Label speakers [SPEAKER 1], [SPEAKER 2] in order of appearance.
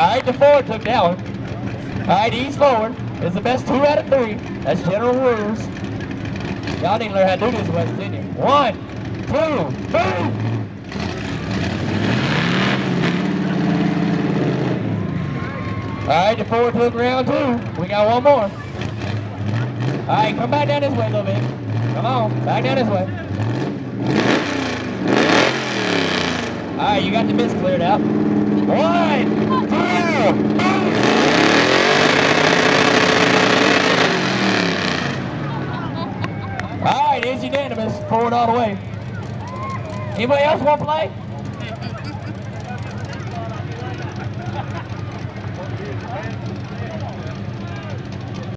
[SPEAKER 1] right, the forward took that one. All right, ease forward. It's the best 2 out of 3. That's general rules. Y'all didn't learn how to do this once, didn't you? 1, 2, 3. All right, the forward took round 2. We got one more. All right, come back down this way a little bit. Come on, back down this way. All right, you got the mist cleared out. 1, 2, 3. All right, it's unanimous. Forward all the way. Anybody else want to play?